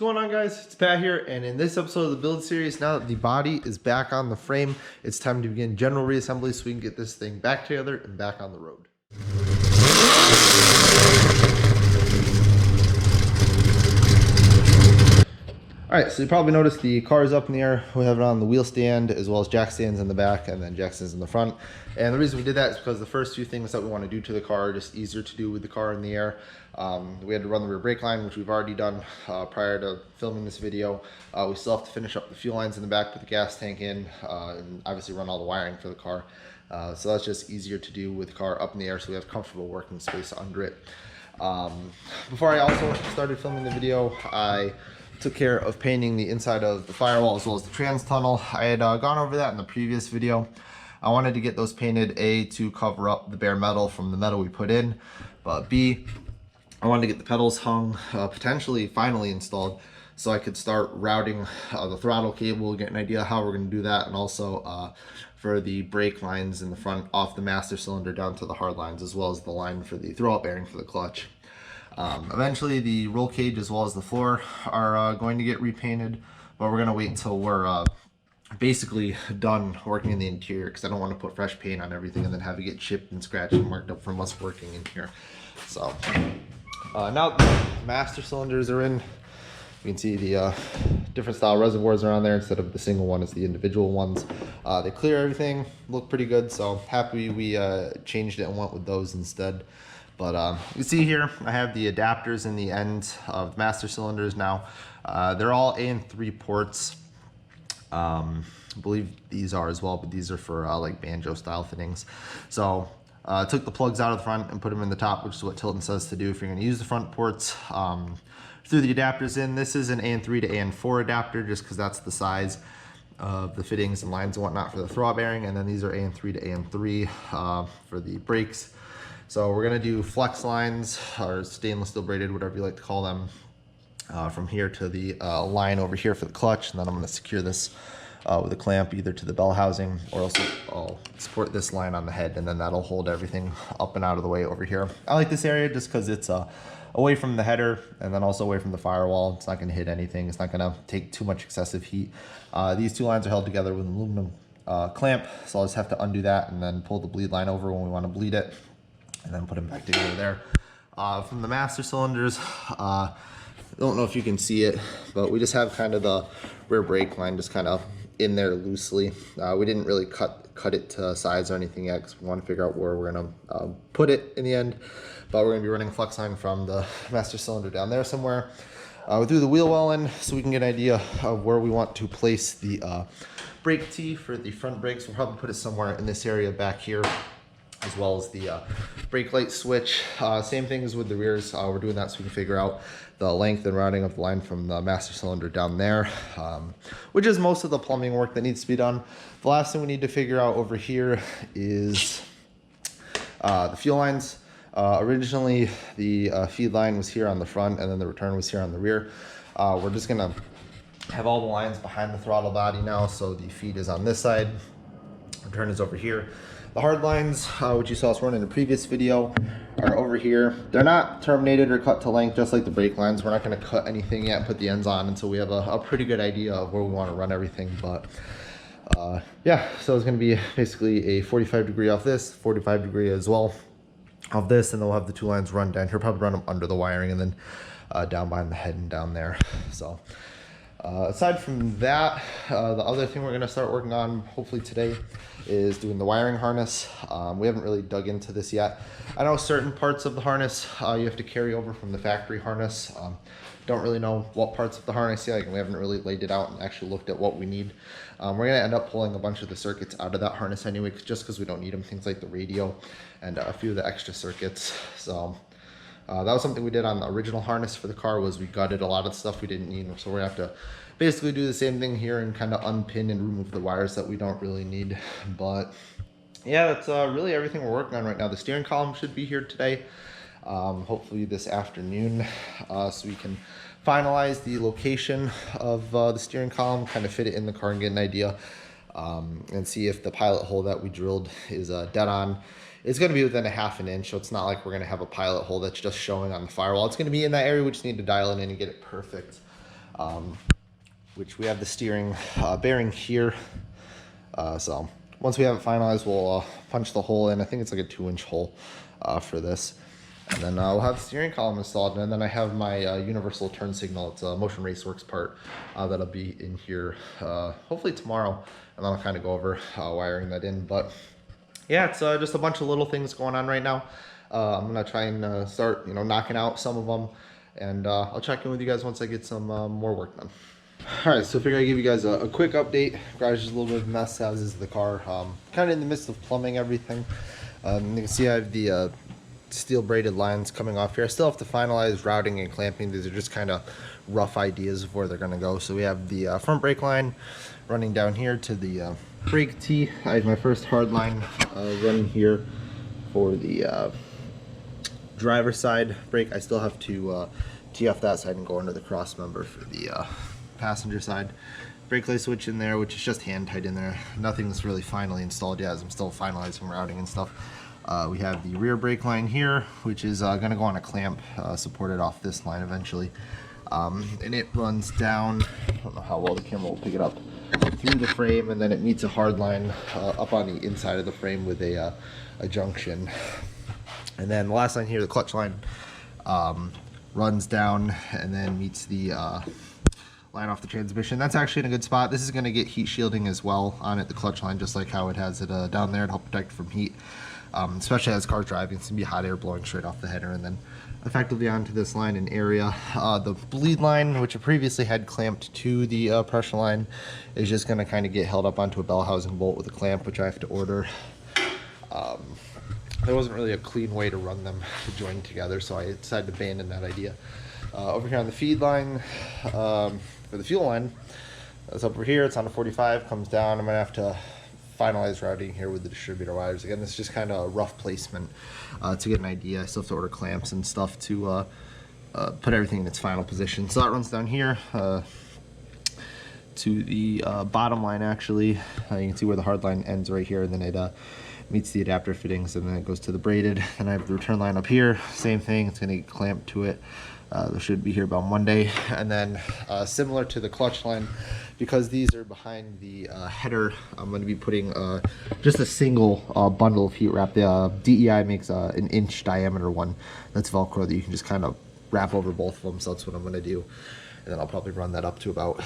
going on, guys? It's Pat here, and in this episode of the build series, now that the body is back on the frame, it's time to begin general reassembly so we can get this thing back together and back on the road. Alright, so you probably noticed the car is up in the air. We have it on the wheel stand as well as jack stands in the back and then jack stands in the front. And the reason we did that is because the first few things that we want to do to the car are just easier to do with the car in the air. We had to run the rear brake line, which we've already done prior to filming this video. We still have to finish up the fuel lines in the back, put the gas tank in, and obviously run all the wiring for the car. So that's just easier to do with the car up in the air so we have comfortable working space under it. Before I also started filming the video, I took care of painting the inside of the firewall as well as the trans tunnel. I had gone over that in the previous video. I wanted to get those painted, A, to cover up the bare metal from the metal we put in, but B, I wanted to get the pedals hung, potentially finally installed, so I could start routing the throttle cable, get an idea how we're going to do that, and also for the brake lines in the front off the master cylinder down to the hard lines, as well as the line for the throwout bearing for the clutch. Eventually the roll cage as well as the floor are going to get repainted, but we're going to wait until we're basically done working in the interior, because I don't want to put fresh paint on everything and then have it get chipped and scratched and marked up from us working in here. So now the master cylinders are in. You can see the different style reservoirs are on there instead of the single one, it's the individual ones. They clear everything, look pretty good, so happy we changed it and went with those instead. But you see here, I have the adapters in the end of master cylinders now. They're all AN3 ports. I believe these are as well, but these are for like banjo style fittings. So took the plugs out of the front and put them in the top, which is what Tilton says to do if you're going to use the front ports. Threw the adapters in. This is an AN3 to AN4 adapter, just because that's the size of the fittings and lines and whatnot for the throwout bearing. And then these are AN3 to AN3 for the brakes. So we're going to do flex lines, or stainless steel braided, whatever you like to call them, from here to the line over here for the clutch. And then I'm going to secure this with a clamp either to the bell housing, or else I'll support this line on the head, and then that'll hold everything up and out of the way over here. I like this area just because it's away from the header and then also away from the firewall. It's not going to hit anything. It's not going to take too much excessive heat. These two lines are held together with an aluminum clamp, so I'll just have to undo that and then pull the bleed line over when we want to bleed it, and then put them back together there. From the master cylinders, I don't know if you can see it, but we just have kind of the rear brake line just kind of in there loosely. We didn't really cut it to size or anything yet, because we want to figure out where we're going to put it in the end. But we're going to be running a flex line from the master cylinder down there somewhere. We threw the wheel well in so we can get an idea of where we want to place the brake tee for the front brakes. We'll probably put it somewhere in this area back here, as well as the brake light switch. Same thing as with the rears. We're doing that so we can figure out the length and routing of the line from the master cylinder down there, which is most of the plumbing work that needs to be done. The last thing we need to figure out over here is the fuel lines. Originally, the feed line was here on the front, and then the return was here on the rear. We're just gonna have all the lines behind the throttle body now, so the feed is on this side, return is over here. The hard lines, which you saw us run in the previous video, are over here. They're not terminated or cut to length, just like the brake lines. We're not going to cut anything yet and put the ends on until we have a pretty good idea of where we want to run everything. But yeah, so it's going to be basically a 45 degree off this, 45 degree as well of this, and then we'll have the two lines run down here. Probably run them under the wiring and then down behind the head and down there. So aside from that, the other thing we're going to start working on hopefully today is doing the wiring harness. We haven't really dug into this yet. I know certain parts of the harness you have to carry over from the factory harness. Don't really know what parts of the harness yet, and we haven't really laid it out and actually looked at what we need. We're going to end up pulling a bunch of the circuits out of that harness anyway, just because we don't need them. Things like the radio and a few of the extra circuits. So that was something we did on the original harness for the car, was we gutted a lot of stuff we didn't need. So we're gonna have to basically do the same thing here and kind of unpin and remove the wires that we don't really need. But yeah, that's really everything we're working on right now. The steering column should be here today, hopefully this afternoon, so we can finalize the location of the steering column, kind of fit it in the car and get an idea, and see if the pilot hole that we drilled is dead on. It's going to be within a ½ inch, so it's not like we're going to have a pilot hole that's just showing on the firewall. It's going to be in that area. We just need to dial it in and get it perfect. which we have the steering bearing here. So once we have it finalized, we'll punch the hole in. I think it's like a 2-inch hole for this. And then we'll have the steering column installed, and then I have my universal turn signal. It's a Motion Raceworks part that'll be in here hopefully tomorrow, and then I'll kind of go over wiring that in. But yeah, it's just a bunch of little things going on right now. I'm gonna try and start, knocking out some of them, and I'll check in with you guys once I get some more work done. All right, so I figured I'd give you guys a quick update. Garage is a little bit of a mess, as is the car. Kind of in the midst of plumbing everything. You can see I have the steel braided lines coming off here. I still have to finalize routing and clamping. These are just kind of rough ideas of where they're going to go. So we have the front brake line running down here to the brake tee. I have my first hard line running here for the driver's side brake. I still have to tee off that side and go under the cross member for the passenger side. Brake light switch in there, which is just hand tight in there. Nothing's really finally installed yet, as I'm still finalizing routing and stuff. We have the rear brake line here, which is going to go on a clamp supported off this line eventually. And it runs down, I don't know how well the camera will pick it up, through the frame, and then it meets a hard line up on the inside of the frame with a junction. And then the last line here, the clutch line, runs down and then meets the line off the transmission. That's actually in a good spot. This is going to get heat shielding as well on it, the clutch line, just like how it has it down there to help protect from heat. Especially as cars driving, it's going to be hot air blowing straight off the header and then effectively onto this line and area. The bleed line, which I previously had clamped to the pressure line, is just going to kind of get held up onto a bell housing bolt with a clamp, which I have to order. There wasn't really a clean way to run them to join together, so I decided to abandon that idea. Over here on the feed line, for the fuel line, it's over here, it's on a 45, comes down. I'm going to have to finalize routing here with the distributor wires. Again, this is just kind of a rough placement to get an idea. I still have to order clamps and stuff to put everything in its final position. So that runs down here to the bottom line, actually. You can see where the hard line ends right here, and then it meets the adapter fittings, and then it goes to the braided. And I have the return line up here, same thing, it's going to get clamped to it. They should be here about Monday. And then similar to the clutch line, because these are behind the header, I'm going to be putting just a single bundle of heat wrap. The DEI makes an 1-inch diameter one that's Velcro that you can just kind of wrap over both of them, so that's what I'm going to do. And then I'll probably run that up to about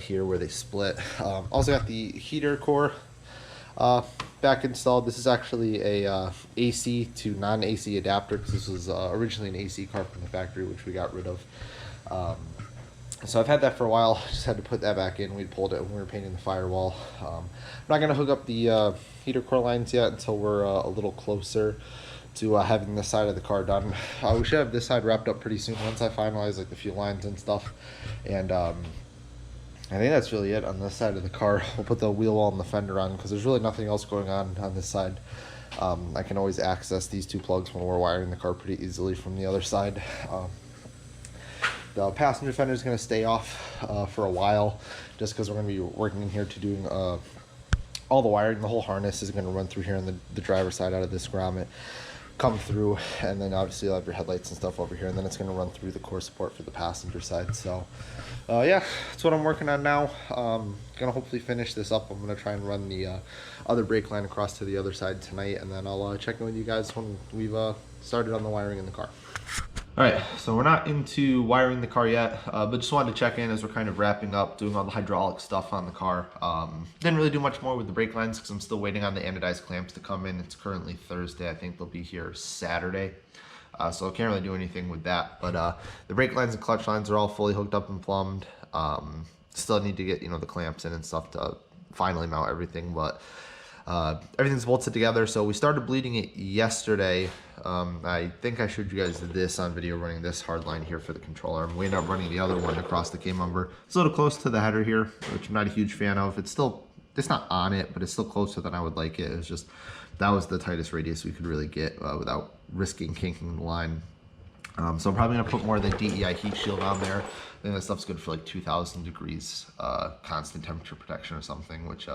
here where they split. Also got the heater core back installed. This is actually a AC to non-AC adapter, because this was originally an AC car from the factory, which we got rid of. So I've had that for a while. Just had to put that back in. We pulled it when we were painting the firewall. I'm not going to hook up the heater core lines yet until we're a little closer to having this side of the car done. We should have this side wrapped up pretty soon once I finalize like the fuel lines and stuff. And I think that's really it on this side of the car. We'll put the wheel well and the fender on, because there's really nothing else going on this side. I can always access these two plugs when we're wiring the car pretty easily from the other side. The passenger fender is going to stay off for a while, just because we're going to be working in here to doing all the wiring. The whole harness is going to run through here on the driver's side out of this grommet, come through, and then obviously you'll have your headlights and stuff over here, and then it's going to run through the core support for the passenger side. So yeah, that's what I'm working on now. Gonna hopefully finish this up. I'm gonna try and run the other brake line across to the other side tonight, and then I'll check in with you guys when we've started on the wiring in the car. All right, so we're not into wiring the car yet, but just wanted to check in as we're kind of wrapping up, doing all the hydraulic stuff on the car. Didn't really do much more with the brake lines, because I'm still waiting on the anodized clamps to come in. It's currently Thursday. I think they'll be here Saturday. So I can't really do anything with that. But the brake lines and clutch lines are all fully hooked up and plumbed. Still need to get, the clamps in and stuff to finally mount everything, but everything's bolted together. So we started bleeding it yesterday. I think I showed you guys this on video, running this hard line here for the control arm. We ended up running the other one across the K-member. It's a little close to the header here, which I'm not a huge fan of. It's not on it, but it's still closer than I would like it. It was just, that was the tightest radius we could really get without risking kinking the line. So I'm probably gonna put more of the DEI heat shield on there. I think that stuff's good for like 2,000 degrees constant temperature protection or something, which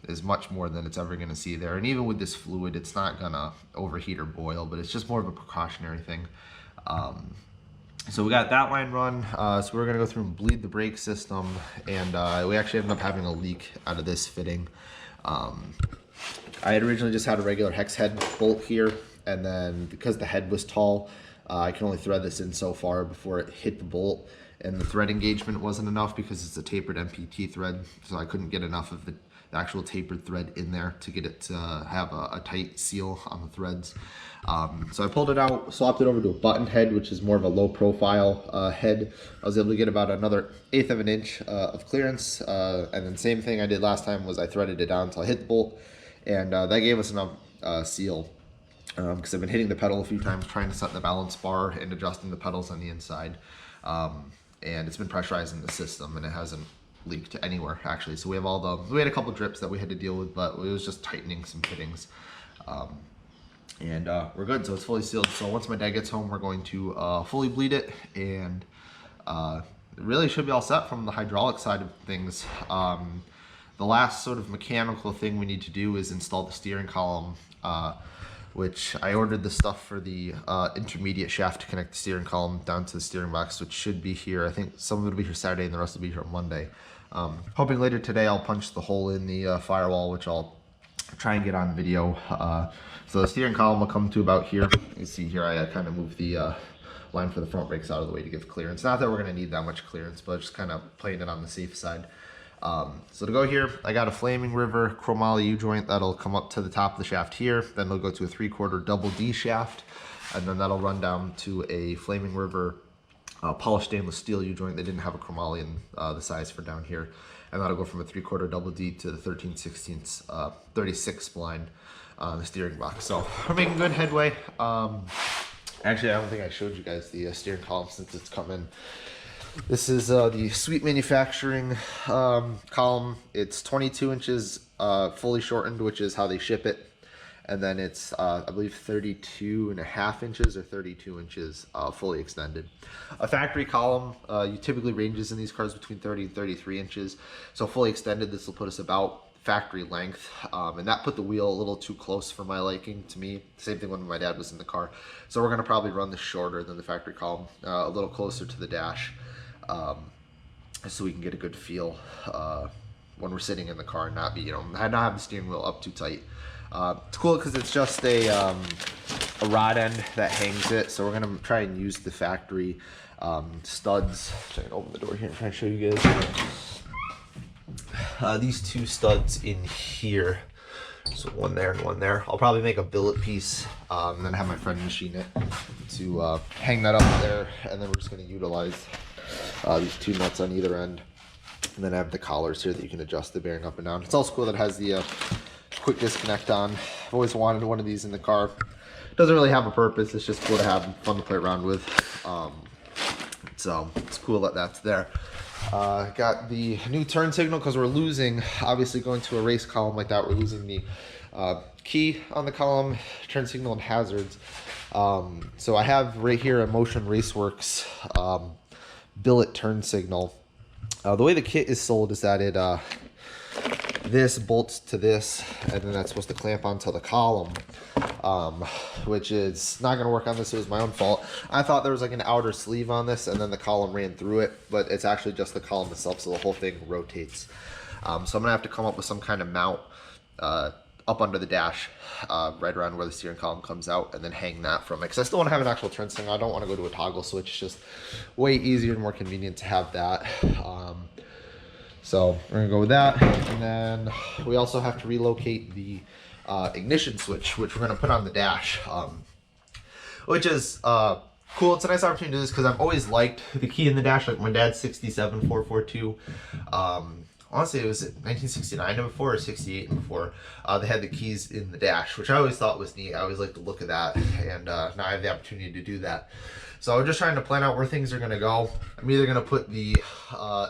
is much more than it's ever gonna see there. And even with this fluid, it's not gonna overheat or boil, but it's just more of a precautionary thing. So we got that line run. So we're gonna go through and bleed the brake system, and we actually ended up having a leak out of this fitting. I had originally just had a regular hex head bolt here, and then because the head was tall, I can only thread this in so far before it hit the bolt, and the thread engagement wasn't enough because it's a tapered MPT thread, so I couldn't get enough of the actual tapered thread in there to get it to have a tight seal on the threads. So I pulled it out, swapped it over to a button head, which is more of a low profile head. I was able to get about another 1/8 of an inch of clearance, and then same thing I did last time was I threaded it down until I hit the bolt, and that gave us enough seal, because I've been hitting the pedal a few times trying to set the balance bar and adjusting the pedals on the inside, and it's been pressurizing the system, and it hasn't leaked anywhere actually. So we have we had a couple drips that we had to deal with, but it was just tightening some fittings, and we're good. So it's fully sealed. So once my dad gets home, we're going to fully bleed it, and it really should be all set from the hydraulic side of things. The last sort of mechanical thing we need to do is install the steering column, which I ordered the stuff for the intermediate shaft to connect the steering column down to the steering box, which should be here. I think some of it will be here Saturday and the rest will be here on Monday. Hoping later today I'll punch the hole in the firewall, which I'll try and get on video. So the steering column will come to about here. You see here I kind of moved the line for the front brakes out of the way to give clearance. Not that we're going to need that much clearance, but just kind of playing it on the safe side. So to go here, I got a Flaming River chromoly U-joint that'll come up to the top of the shaft here. Then it'll go to a 3/4 double D shaft, and then that'll run down to a Flaming River polished stainless steel U-joint. They didn't have a chromoly in the size for down here, and that'll go from a 3/4 double D to the 13/16 36 spline on the steering box. So we're making good headway. Actually, I don't think I showed you guys the steering column since it's come in. This is the Sweet Manufacturing column. It's 22 inches fully shortened, which is how they ship it. And then it's, I believe, 32.5 inches or 32 inches fully extended. A factory column, you typically ranges in these cars between 30 and 33 inches. So fully extended, this will put us about factory length. And that put the wheel a little too close for my liking to me. Same thing when my dad was in the car. So we're going to probably run this shorter than the factory column, a little closer to the dash. So we can get a good feel when we're sitting in the car and not be, not have the steering wheel up too tight. It's cool because it's just a rod end that hangs it. So we're gonna try and use the factory studs. Try and open the door here and try and show you guys. These two studs in here. So one there and one there. I'll probably make a billet piece and then have my friend machine it to hang that up there. And then we're just gonna utilize these two nuts on either end, and then I have the collars here that you can adjust the bearing up and down. It's also cool that it has the quick disconnect on. I've always wanted one of these in the car. It doesn't really have a purpose, it's just cool to have, fun to play around with. So it's cool that that's there. Got the new turn signal because we're losing, obviously going to a race column like that, we're losing the key on the column, turn signal, and hazards. So I have right here a Motion Raceworks billet turn signal. The way the kit is sold is that it this bolts to this, and then that's supposed to clamp onto the column, which is not going to work on this. It was my own fault. I thought there was like an outer sleeve on this and then the column ran through it, but it's actually just the column itself, so the whole thing rotates. So I'm gonna have to come up with some kind of mount up under the dash, right around where the steering column comes out, and then hang that from it, because I still want to have an actual turn signal. I don't want to go to a toggle switch. It's just way easier and more convenient to have that. So we're gonna go with that, and then we also have to relocate the ignition switch, which we're gonna put on the dash, which is cool. It's a nice opportunity to do this because I've always liked the key in the dash. Like my dad's 67 442. Honestly, it was 1969 and before, or 68 and before. They had the keys in the dash, which I always thought was neat. I always liked the look of that, and now I have the opportunity to do that. So I'm just trying to plan out where things are going to go. I'm either going to put the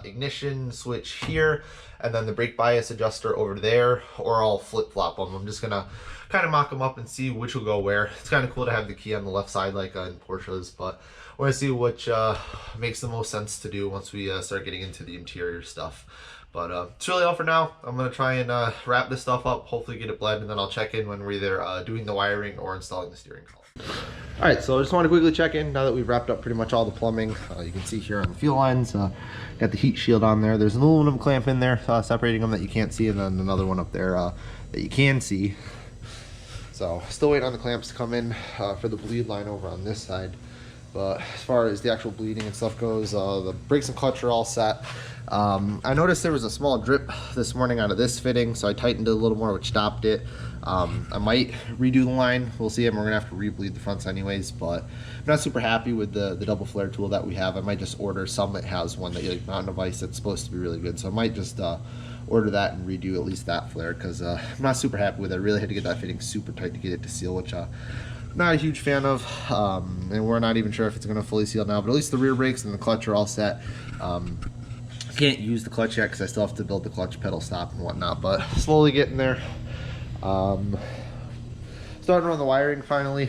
ignition switch here, and then the brake bias adjuster over there, or I'll flip-flop them. I'm just going to kind of mock them up and see which will go where. It's kind of cool to have the key on the left side like in Porsches, but we're going to see which makes the most sense to do once we start getting into the interior stuff. But it's really all for now. I'm going to try and wrap this stuff up, hopefully get it bled, and then I'll check in when we're either doing the wiring or installing the steering column. All right, so I just want to quickly check in now that we've wrapped up pretty much all the plumbing. You can see here on the fuel lines, got the heat shield on there. There's an aluminum clamp in there separating them that you can't see, and then another one up there that you can see. So still waiting on the clamps to come in for the bleed line over on this side. But as far as the actual bleeding and stuff goes, the brakes and clutch are all set. I noticed there was a small drip this morning out of this fitting, so I tightened it a little more, which stopped it. I might redo the line. We'll see, and we're gonna have to re-bleed the fronts anyways, but I'm not super happy with the double flare tool that we have. I might just order some that has one that like mountain device that's supposed to be really good, so I might just order that and redo at least that flare, because I'm not super happy with it. I really had to get that fitting super tight to get it to seal, which I'm not a huge fan of, and we're not even sure if it's going to fully seal now, but at least the rear brakes and the clutch are all set. Can't use the clutch yet because I still have to build the clutch pedal stop and whatnot, but slowly getting there. Starting on the wiring finally.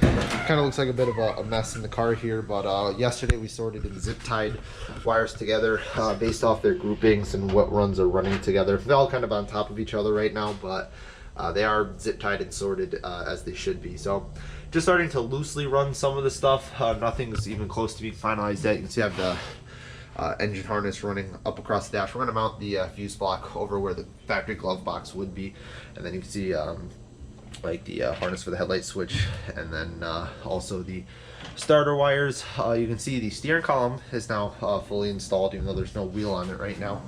Kind of looks like a bit of a mess in the car here, but yesterday we sorted and zip tied wires together based off their groupings and what runs are running together. They're all kind of on top of each other right now, but they are zip tied and sorted as they should be. So just starting to loosely run some of the stuff. Nothing's even close to being finalized yet. You can see I have the engine harness running up across the dash. We're going to mount the fuse block over where the factory glove box would be, and then you can see like the harness for the headlight switch, and then also the starter wires. You can see the steering column is now fully installed, even though there's no wheel on it right now.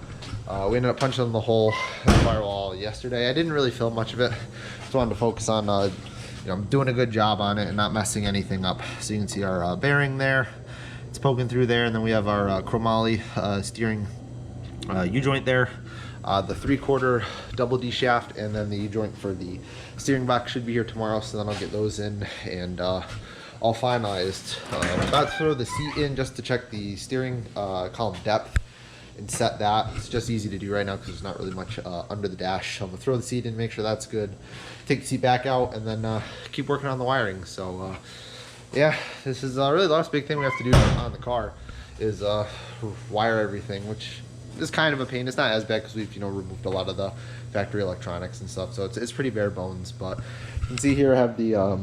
We ended up punching the hole in the firewall yesterday. I didn't really film much of it. Just wanted to focus on you know, doing a good job on it and not messing anything up. So you can see our bearing there. It's poking through there, and then we have our chromoly steering U-joint there. The 3/4 double D shaft, and then the U-joint for the steering box should be here tomorrow, so then I'll get those in and all finalized. I'm about to throw the seat in just to check the steering column depth and set that. It's just easy to do right now because there's not really much under the dash. So I'm gonna throw the seat in, make sure that's good, take the seat back out, and then keep working on the wiring. So yeah, this is really the last big thing we have to do on the car is wire everything, which is kind of a pain. It's not as bad because we've, you know, removed a lot of the factory electronics and stuff, so it's pretty bare bones. But you can see here I have the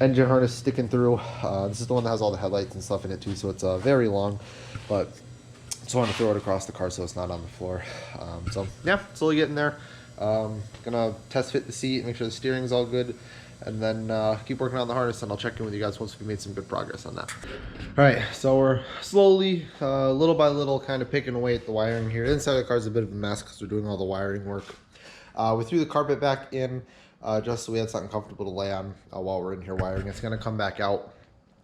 engine harness sticking through. This is the one that has all the headlights and stuff in it too, so it's very long, but just want to throw it across the car so it's not on the floor. So yeah, slowly getting there. Gonna test fit the seat, make sure the steering's all good, and then keep working on the harness, and I'll check in with you guys once we've made some good progress on that. All right, so we're slowly, little by little, kind of picking away at the wiring here. The inside of the car is a bit of a mess because we're doing all the wiring work. We threw the carpet back in just so we had something comfortable to lay on while we're in here wiring. It's gonna come back out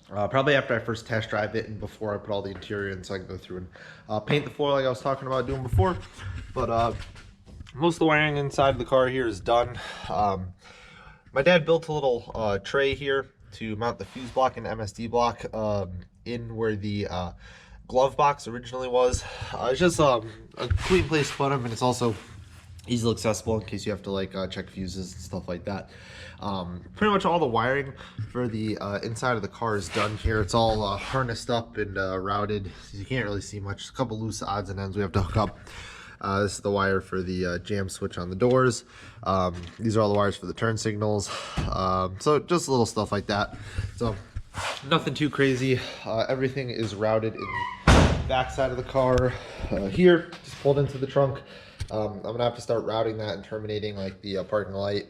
probably after I first test drive it and before I put all the interior in, so I can go through and paint the floor like I was talking about doing before. But most of the wiring inside of the car here is done. My dad built a little tray here to mount the fuse block and MSD block in where the glove box originally was. It's just a clean place to put them, and it's also easily accessible in case you have to like check fuses and stuff like that. Pretty much all the wiring for the inside of the car is done here. It's all harnessed up and routed, so you can't really see much. A couple loose odds and ends we have to hook up. This is the wire for the jam switch on the doors. These are all the wires for the turn signals. So just little stuff like that. So nothing too crazy. Everything is routed in the back side of the car here, just pulled into the trunk. I'm gonna have to start routing that and terminating like the parking light,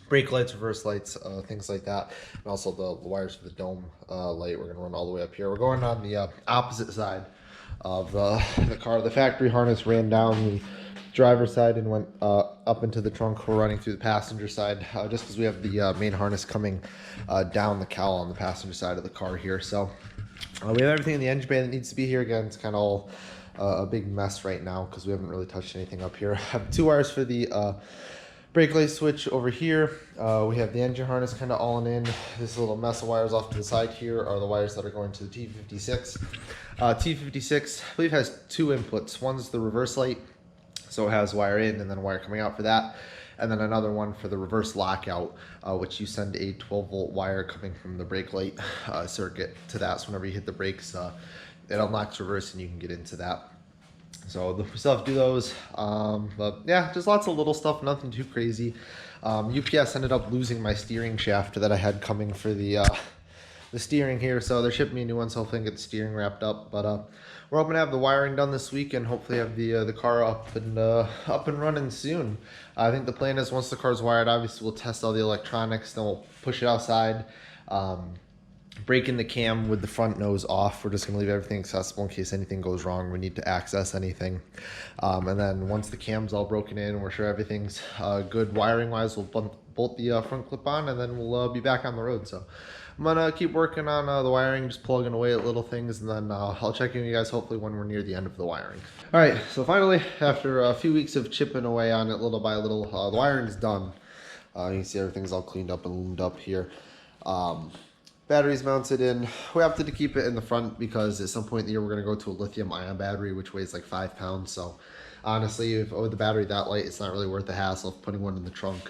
brake lights, reverse lights, things like that, and also the wires for the dome light. We're gonna run all the way up here. We're going on the opposite side of the car. The factory harness ran down the driver's side and went up into the trunk. We're running through the passenger side just because we have the main harness coming down the cowl on the passenger side of the car here. So we have everything in the engine bay that needs to be here. Again, it's kind of all a big mess right now because we haven't really touched anything up here. I have two wires for the brake light switch over here. We have the engine harness kind of all in. This little mess of wires off to the side here are the wires that are going to the T56. T56, I believe, has two inputs. One's the reverse light, so it has wire in and then a wire coming out for that. And then another one for the reverse lockout, which you send a 12-volt wire coming from the brake light circuit to that. So whenever you hit the brakes, it unlocks reverse and you can get into that. So we still have to do those. But yeah, just lots of little stuff, nothing too crazy. UPS ended up losing my steering shaft that I had coming for the steering here, so they're shipping me a new one, so hopefully I can get the steering wrapped up. But we're hoping to have the wiring done this week and hopefully have the car up and running soon. I think the plan is once the car's wired, obviously we'll test all the electronics, then we'll push it outside. Breaking the cam with the front nose off. We're just going to leave everything accessible in case anything goes wrong, we need to access anything. And then once the cam's all broken in, we're sure everything's good wiring wise, we'll bolt the front clip on and then we'll be back on the road. So I'm gonna keep working on the wiring, just plugging away at little things, and then I'll check in with you guys hopefully when we're near the end of the wiring. All right, so finally, after a few weeks of chipping away on it little by little, the wiring's done. You can see everything's all cleaned up and loomed up here. Batteries mounted in. We opted to keep it in the front because at some point in the year we're going to go to a lithium ion battery, which weighs like 5 pounds. So honestly, with the battery that light, it's not really worth the hassle of putting one in the trunk.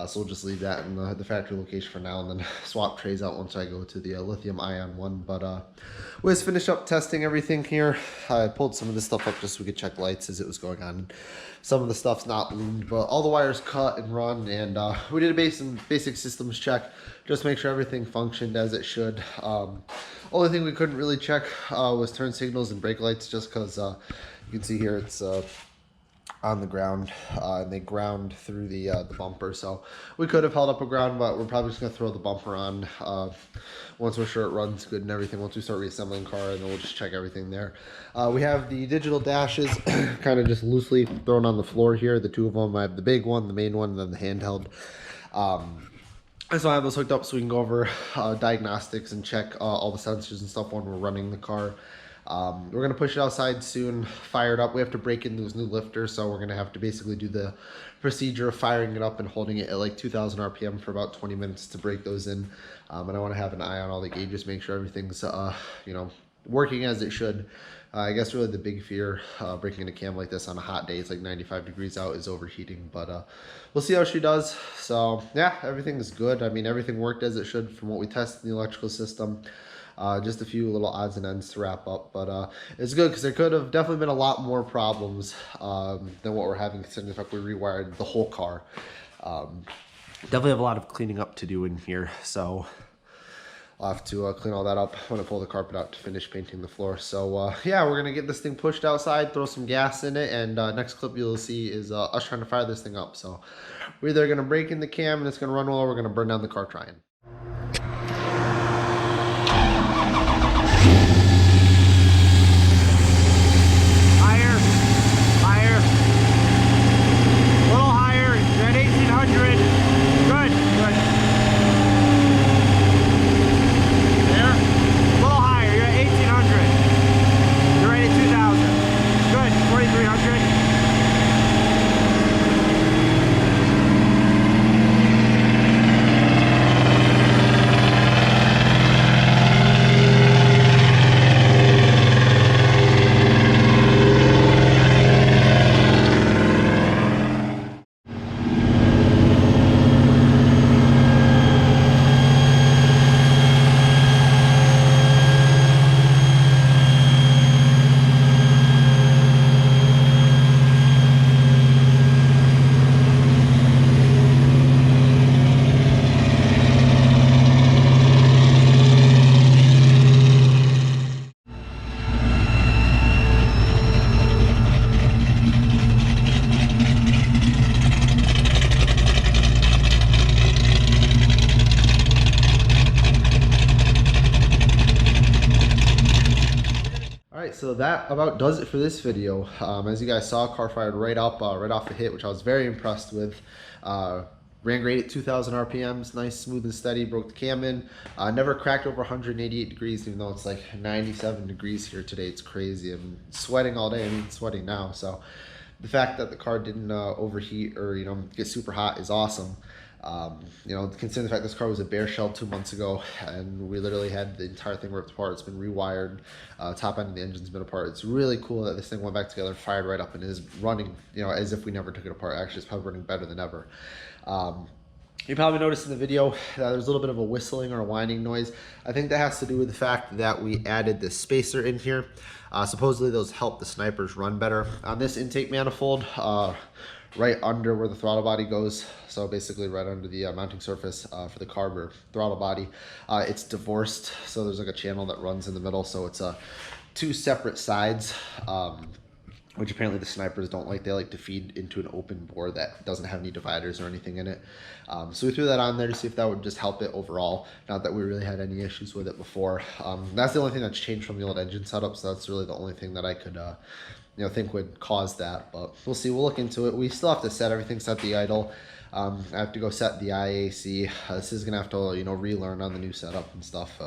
So we'll just leave that in the factory location for now and then swap trays out once I go to the lithium ion one. But we just finished up testing everything here. I pulled some of this stuff up just so we could check lights as it was going on. Some of the stuff's not loomed, but all the wires cut and run, and we did a basic systems check just to make sure everything functioned as it should. Only thing we couldn't really check was turn signals and brake lights, just because you can see here it's on the ground, and they ground through the bumper. So we could have held up a ground, but we're probably just gonna throw the bumper on once we're sure it runs good and everything. Once we start reassembling the car, and then we'll just check everything there. We have the digital dashes kind of just loosely thrown on the floor here. The two of them, I have the big one, the main one, and then the handheld. So I have those hooked up so we can go over diagnostics and check all the sensors and stuff when we're running the car. We're going to push it outside soon, fire it up. We have to break in those new lifters, so we're going to have to basically do the procedure of firing it up and holding it at like 2,000 RPM for about 20 minutes to break those in. And I want to have an eye on all the gauges, make sure everything's, you know, working as it should. I guess really the big fear breaking in a cam like this on a hot day, it's like 95 degrees out, is overheating. But we'll see how she does. So yeah, everything's good. I mean, everything worked as it should from what we tested in the electrical system. Just a few little odds and ends to wrap up, but it's good because there could have definitely been a lot more problems than what we're having, considering the fact we rewired the whole car. Definitely have a lot of cleaning up to do in here, so I'll have to clean all that up when I pull the carpet out to finish painting the floor. So yeah, we're gonna get this thing pushed outside, throw some gas in it, and next clip you'll see is us trying to fire this thing up. So we're either gonna break in the cam and it's gonna run well, or we're gonna burn down the car trying. So that about does it for this video. As you guys saw, car fired right up, right off the hit, which I was very impressed with. Ran great at 2,000 RPMs, nice, smooth and steady, broke the cam in. Never cracked over 188 degrees, even though it's like 97 degrees here today. It's crazy. I'm sweating all day. I mean, sweating now. So the fact that the car didn't overheat or, you know, get super hot is awesome. You know, considering the fact this car was a bare shell 2 months ago, and we literally had the entire thing ripped apart. It's been rewired, top end of the engine's been apart. It's really cool that this thing went back together and fired right up and is running, you know, as if we never took it apart. Actually, it's probably running better than ever. You probably noticed in the video that there's a little bit of a whistling or a whining noise. I think that has to do with the fact that we added this spacer in here. Supposedly those help the snipers run better. On this intake manifold, right under where the throttle body goes, so basically right under the mounting surface for the carb or throttle body, it's divorced. So there's like a channel that runs in the middle, so it's two separate sides. Which apparently the snipers don't like. They like to feed into an open bore that doesn't have any dividers or anything in it. So we threw that on there to see if that would just help it overall. Not that we really had any issues with it before. That's the only thing that's changed from the old engine setup, so that's really the only thing that I could think would cause that. But we'll see. We'll look into it. We still have to set everything, set the idle. I have to go set the IAC. This is going to have to relearn on the new setup and stuff.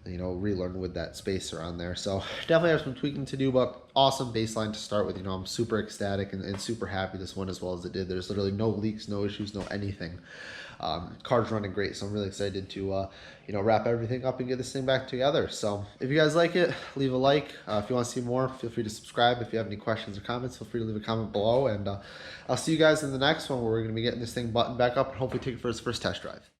Relearn with that spacer on there. So definitely have some tweaking to do, but awesome baseline to start with. I'm super ecstatic and super happy this went as well as it did. There's literally no leaks, no issues, no anything. Car's running great, so I'm really excited to wrap everything up and get this thing back together. So if you guys like it, leave a like. If you want to see more, feel free to subscribe. If you have any questions or comments, feel free to leave a comment below, and I'll see you guys in the next one where we're going to be getting this thing buttoned back up and hopefully take it for its first test drive.